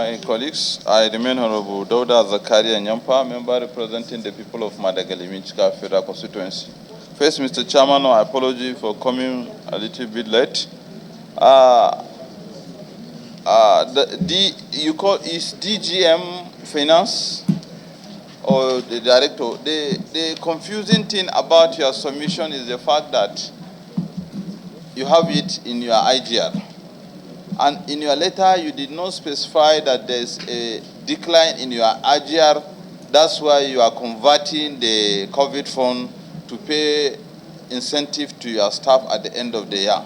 my colleagues. I remain Honorable Dauda Zakaria Nyampa, member representing the people of Madagali-Michika Federal Constituency. First, Mr. Chairman, I apologize for coming a little bit late. You call is DGM Finance or the director? The confusing thing about your submission is the fact that you have it in your IGR. And in your letter, you did not specify that there's a decline in your IGR. That's why you are converting the COVID fund to pay incentive to your staff at the end of the year.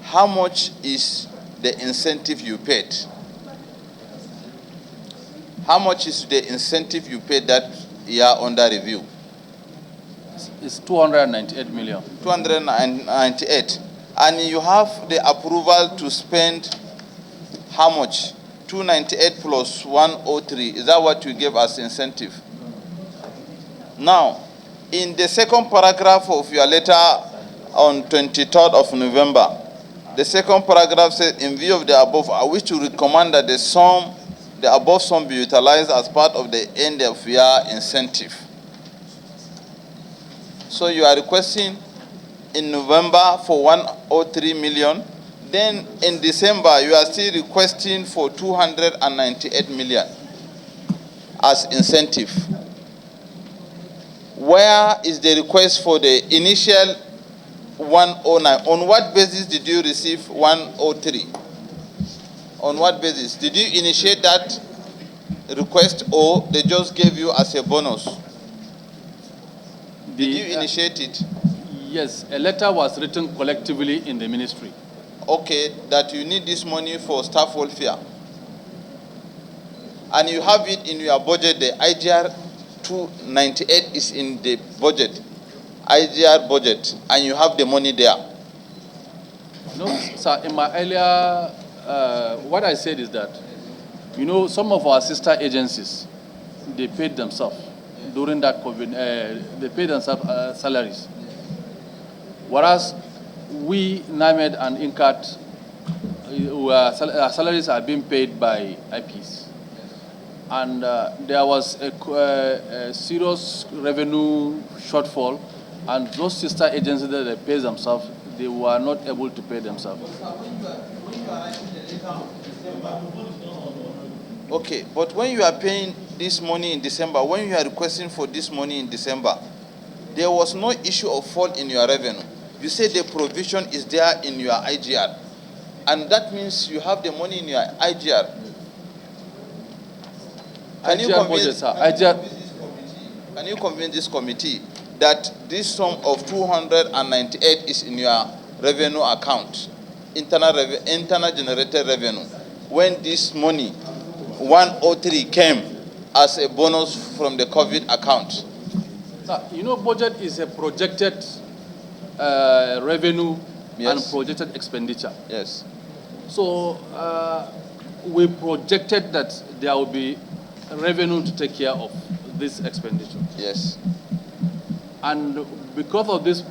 How much is the incentive you paid? How much is the incentive you paid that year under review? It's 298 million. 298. And you have the approval to spend how much? 298 plus 103. Is that what you gave as incentive? Now, in the second paragraph of your letter on 23rd of November, the second paragraph says, in view of the above, I wish to recommend that the above sum be utilized as part of the end of year incentive. So you are requesting in November for 103 million. Then in December, you are still requesting for 298 million as incentive. Where is the request for the initial 109? On what basis did you receive 103? On what basis? Did you initiate that request or they just gave you as a bonus? Did you initiate it? Yes, a letter was written collectively in the ministry. Okay, that you need this money for staff welfare. And you have it in your budget, the IGR 298 is in the budget, IGR budget, and you have the money there. No, sir, in my earlier, what I said is that, you know, some of our sister agencies, they paid themselves during that COVID, they paid themselves salaries. Whereas we, NiMet and INCAT, our salaries are being paid by IPs. And there was a serious revenue shortfall, and those sister agencies that they pay themselves, they were not able to pay themselves. Okay, but when you are paying this money in December, when you are requesting for this money in December, there was no issue of fall in your revenue. You say the provision is there in your IGR, and that means you have the money in your IGR. Can you convince this committee that this sum of 298 is in your revenue account, internal generated revenue, when this money, 103, came as a bonus from the COVID account? You know, budget is a projected revenue, yes, and projected expenditure. Yes. So we projected that there will be revenue to take care of this expenditure. Yes. And because of this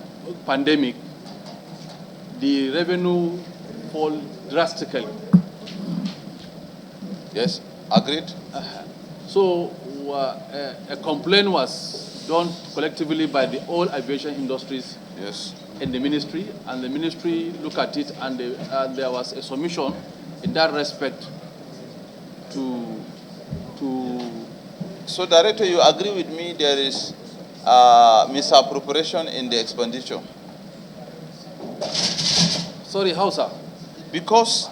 pandemic, the revenue fall drastically. Yes, agreed. So a complaint was done collectively by the all aviation industries, yes, in the ministry, and the ministry looked at it, and there was a submission in that respect to. So, Director, you agree with me there is misappropriation in the expenditure? Sorry, how, sir? Because...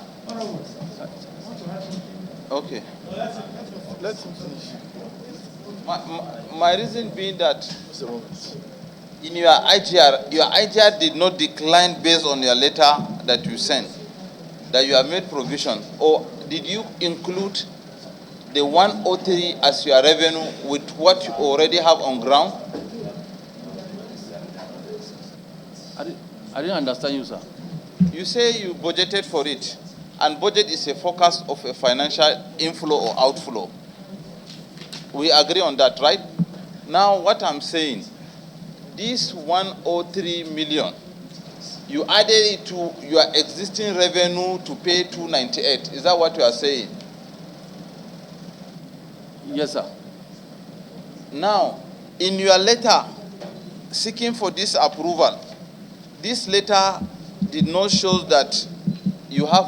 Okay. Let's finish. My reason being that in your IGR did not decline based on your letter that you sent, that you have made provision, or did you include the 103 as your revenue with what you already have on ground? I didn't understand you, sir. You say you budgeted for it, and budget is a forecast of a financial inflow or outflow. We agree on that, right? Now, what I'm saying, this 103 million, you added it to your existing revenue to pay 298. Is that what you are saying? Yes, sir. Now, in your letter seeking for this approval, this letter did not show that you have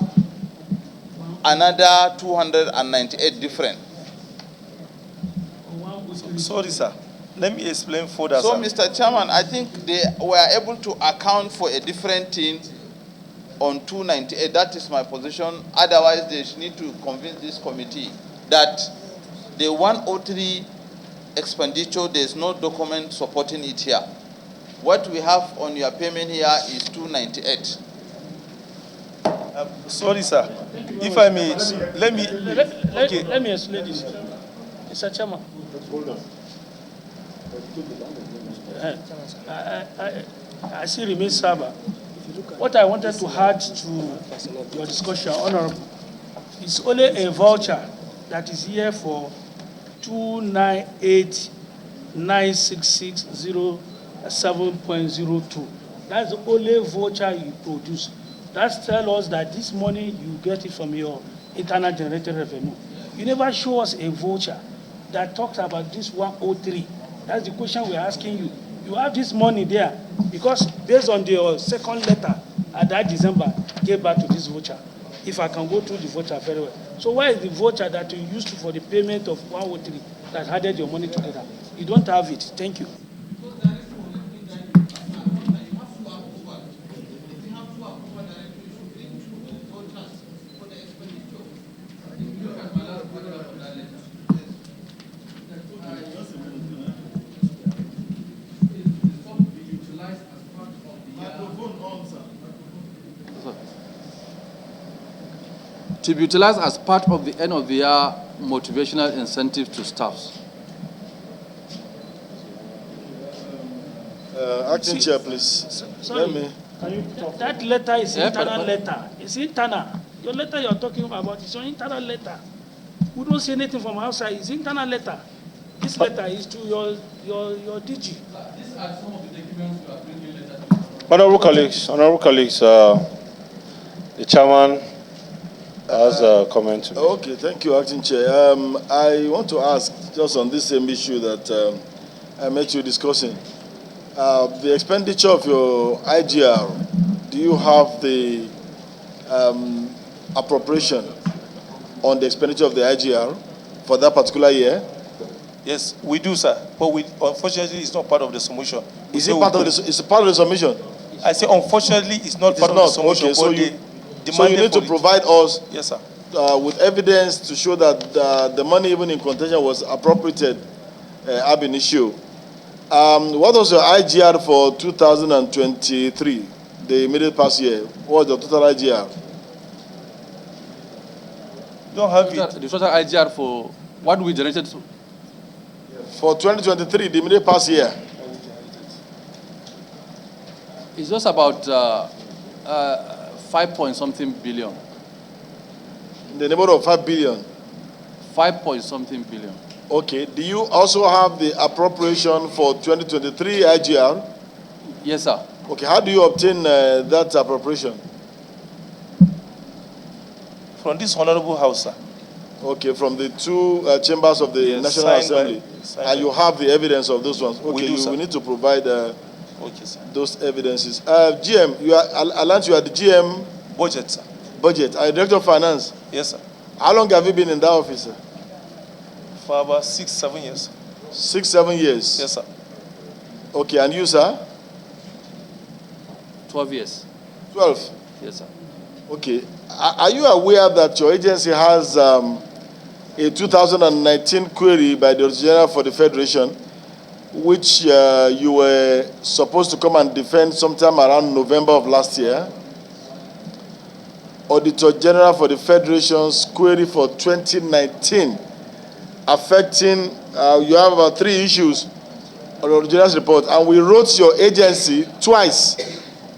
another 298 different. Sorry, sir. Let me explain further, So, sir. Mr. Chairman, I think they were able to account for a different thing on 298. That is my position. Otherwise, they need to convince this committee that the 103 expenditure, there is no document supporting it here. What we have on your payment here is 298. Sorry, sir. If I may, let me. Okay. Let me explain this. Mr. Chairman. I still remain sober. What I wanted to add to your discussion, Honorable, is only a voucher that is here for 298,96607.02. That's the only voucher you produce. That tells us that this money you get it from your internal generated revenue. You never show us a voucher that talks about this 103. That's the question we're asking you. You have this money there because based on the second letter at that December, gave back to this voucher. If I can go through the voucher very well. So why is the voucher that you used for the payment of 103 that added your money together? You don't have it. Thank you. To be utilized as part of the end of the year motivational incentive to staffs. Acting Chair, please. Sorry, Let me. that letter is Yeah, internal but- letter. It's internal. Your letter you're talking about is your internal letter. We don't see anything from outside. It's internal letter. This letter is to your DG. These are some of the documents you are bringing later. Honorable colleagues, the chairman has a comment to make. Okay, thank you, Acting Chair. I want to ask, just on this same issue that I met you discussing, the expenditure of your IGR, do you have the appropriation on the expenditure of the IGR for that particular year? Yes, we do, sir. But unfortunately, it's not part of the submission. Is it part of the? It's part of the submission. I say, unfortunately, it's not It part is of the not. submission. Okay, so but you, they so you demanded need to for it. provide us Yes, sir. with evidence to show that the money even in contention was appropriated ab initio. What was your IGR for 2023, the immediate past year? What was the total IGR? You don't have it. The total IGR for what we generated. For 2023, the immediate past year. It's just about 5 point something billion. In the neighborhood of 5 billion. 5 point something billion. Okay. Do you also have the appropriation for 2023 IGR? Yes, sir. Okay. How do you obtain that appropriation? From this honorable house, sir. Okay, from the two chambers of the Yes, National signed by- Assembly. signed And by- you have the evidence of those ones. Okay, We do, you sir. will need to provide Okay, sir. those evidences. GM, you are Alant, you are the GM Budget, sir. budget. Are you Director of Finance? Yes, sir. How long have you been in that office, sir? For about 6-7 years. 6-7 years. Yes, sir. Okay, and you, sir? 12 years. 12. Yes, sir. Okay. Are you aware that your agency has a 2019 query by the Auditor General for the Federation, which you were supposed to come and defend sometime around November of last year? Auditor General for the Federation's query for 2019, affecting, you have about 3 issues on the Auditor General's report, and we wrote your agency twice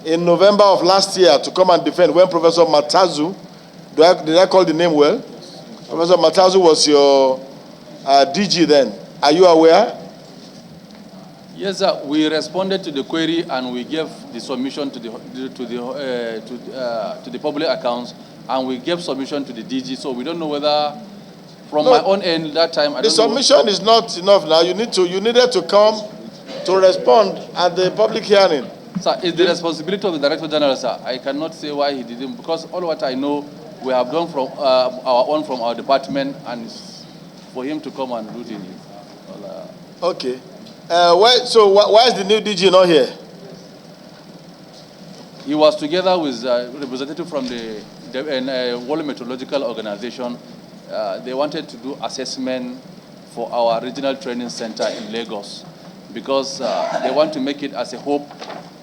in November of last year to come and defend when Professor Matazu, did I call the name well? Professor Matazu was your DG then. Are you aware? Yes, sir. We responded to the query and we gave the submission to the public accounts, and we gave submission to the DG. So we don't know whether From No, my own end, that time, I the don't know. submission is not enough now. You needed to come to respond at the public hearing. Sir, it's the responsibility of the Director General, sir. I cannot say why he didn't, because all what I know, we have done from our own from our department, and it's for him to come and do the. Okay. Why is the new DG not here? He was together with representative from the World Meteorological Organization. They wanted to do assessment for our regional training center in Lagos, because they want to make it as a hope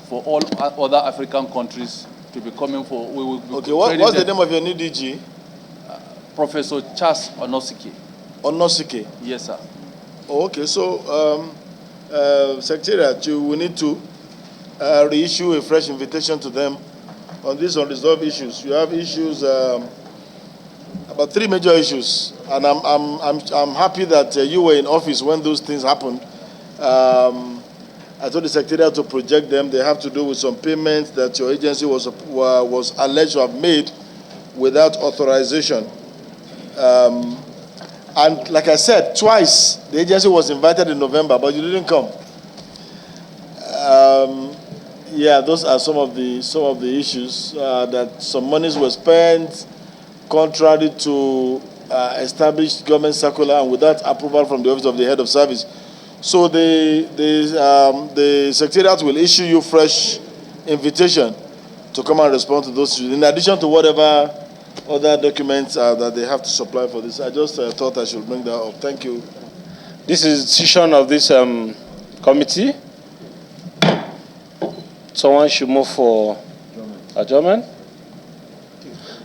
for all other African countries to be coming for. We will be Okay, what's the name of your new DG? Professor Charles Onosike. Onosike. Yes, sir. Oh, okay, so Secretariat, you will need to reissue a fresh invitation to them on these unresolved issues. You have issues, about 3 major issues, and I'm happy that you were in office when those things happened. I told the Secretariat to project them. They have to do with some payments that your agency was alleged to have made without authorization. And like I said, twice the agency was invited in November, but you didn't come. Yeah, those are some of the issues, that some monies were spent contrary to established government circular and without approval from the office of the head of service. So the Secretariat will issue you fresh invitation to come and respond to those issues, in addition to whatever other documents that they have to supply for this. I just thought I should bring that up. Thank you. This is the decision of this committee. Someone should move for adjournment.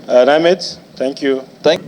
NiMet, thank you. Thank